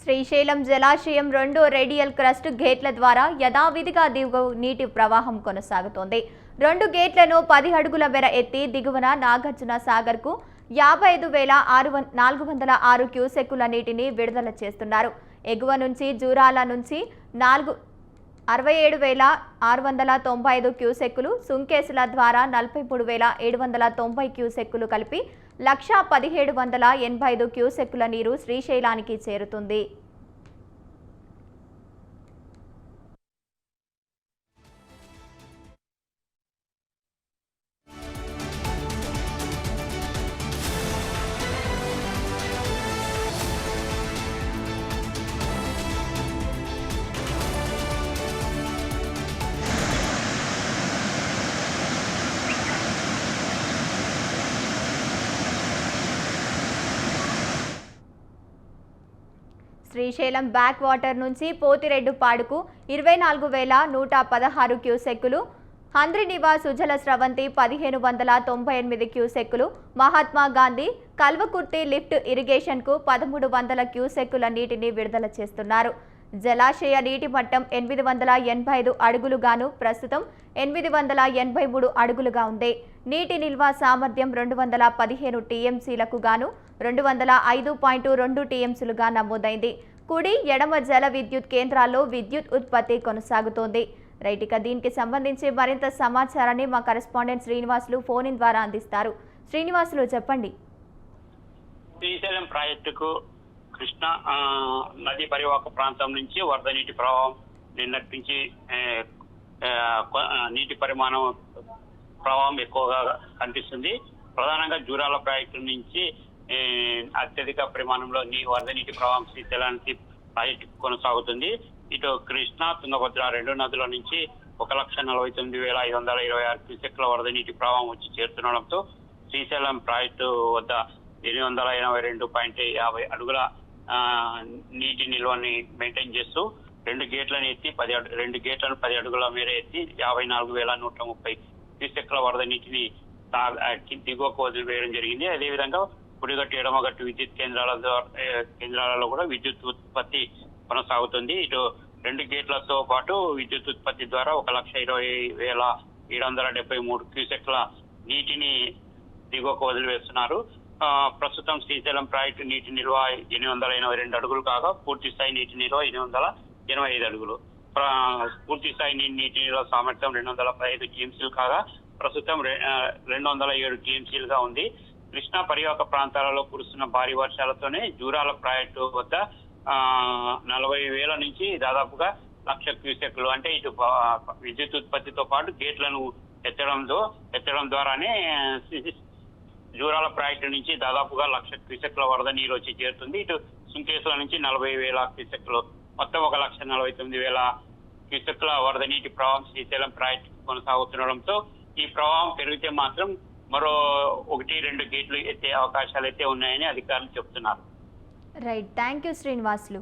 శ్రీశైలం జలాశయం రెండో radial crust గేట్ల ద్వారా యథావిధిగా దిగువ నీటి ప్రవాహం కొనసాగుతోంది. 2 గేట్లను 10 అడుగుల మేర ఎత్తి దిగువన నాగార్జున సాగర్కు 55,406 క్యూసెక్కుల నీటిని విడుదల చేస్తున్నారు. ఎగువ నుంచి జూరాల నుంచి 67,695 క్యూసెక్కులు, సుంకేసుల ద్వారా 43,790 క్యూసెక్కులు కలిపి 1,17,85 క్యూసెక్కుల నీరు శ్రీశైలానికి చేరుతుంది. శ్రీశైలం బ్యాక్ వాటర్ నుంచి పోతిరెడ్డిపాడుకు 24,116 క్యూసెక్కులు, హంద్రినివాస్ సుజల స్రవంతి 1,598 క్యూసెక్కులు, మహాత్మా గాంధీ కల్వకుర్తి లిఫ్ట్ ఇరిగేషన్కు 1,300 క్యూసెక్కుల నీటిని విడుదల చేస్తున్నారు. జలాశయ నీటి మట్టం 885 అడుగులుగాను ప్రస్తుతం 883 అడుగులుగా ఉంది. నీటి నిల్వ సామర్థ్యం 215 టీఎంసీలకు గాను 205.2 టీఎంసీలుగా నమోదైంది. కుడి ఎడమ జల విద్యుత్ కేంద్రాల్లో విద్యుత్ ఉత్పత్తి కొనసాగుతోంది. రైట్, ఇక దీనికి సంబంధించి మరింత సమాచారాన్ని మా కరెస్పాండెంట్ శ్రీనివాసులు ఫోన్ ఇన్ ద్వారా అందిస్తారు. శ్రీనివాసులు చెప్పండి. శ్రీశైలం ప్రాజెక్టుకు కృష్ణా నది పరివాహక ప్రాంతం నుంచి వరద నీటి ప్రవాహం నిన్నటి నుంచి నీటి ప్రవాహం ఎక్కువగా కనిపిస్తుంది. ప్రధానంగా జూరాల ప్రాజెక్టు నుంచి అత్యధిక పరిమాణంలో వరద నీటి ప్రవాహం శ్రీశైలానికి ప్రాజెక్టు కొనసాగుతుంది. ఇటు కృష్ణా తుంగభద్ర 2 నదుల నుంచి 1,49,526 క్యూసెక్ల వరద నీటి ప్రవాహం వచ్చి చేరుతుండడంతో శ్రీశైలం ప్రాజెక్టు వద్ద 822.50 అడుగుల నీటి నిల్వని మెయింటైన్ చేస్తూ 2 గేట్లను 10 అడుగుల మేర ఎత్తి 54,130 క్యూసెక్ల వరద నీటిని దిగువకు వదిలివేయడం జరిగింది. అదేవిధంగా కుడిగట్టు ఎడమగట్టు విద్యుత్ కేంద్రాలలో కూడా విద్యుత్ ఉత్పత్తి కొనసాగుతుంది. ఇటు 2 గేట్లతో పాటు విద్యుత్ ఉత్పత్తి ద్వారా 1,20,773 క్యూసెక్ల నీటిని దిగువకు వదిలివేస్తున్నారు. ప్రస్తుతం శ్రీశైలం ప్రాజెక్టు నీటి నిల్వ 882 అడుగులు కాగా పూర్తి స్థాయి నీటి నిల్వ 885 అడుగులు. పూర్తి స్థాయి నీటి నిల్వ సామర్థ్యం 215 టీఎంసీలు కాగా ప్రస్తుతం 207 టీఎంసీలుగా ఉంది. కృష్ణా పరివాహక ప్రాంతాలలో కురుస్తున్న భారీ వర్షాలతోనే జూరాల ప్రాజెక్టు వద్ద 40,000 నుంచి దాదాపుగా 1,00,000 క్యూసెక్లు అంటే ఇటు విద్యుత్ ఉత్పత్తితో పాటు గేట్లను ఎత్తడం ద్వారానే జూరాల ప్రాజెక్టు నుంచి దాదాపుగా 1,00,000 క్యూసెక్ల వరద నీరు వచ్చి చేరుతుంది. ఇటు సుంకేసుల నుంచి 40,000 క్యూసెక్లు, మొత్తం 1,49,000 క్యూసెక్ల వరద నీటి ప్రవాహం శ్రీశైలం ప్రాజెక్టు కొనసాగుతుండడంతో ఈ ప్రవాహం పెరిగితే మాత్రం మరో 1-2 గేట్లు ఎత్తే అవకాశాలు అయితే ఉన్నాయని అధికారులు చెబుతున్నారు. Right, thank you Srinivasulu.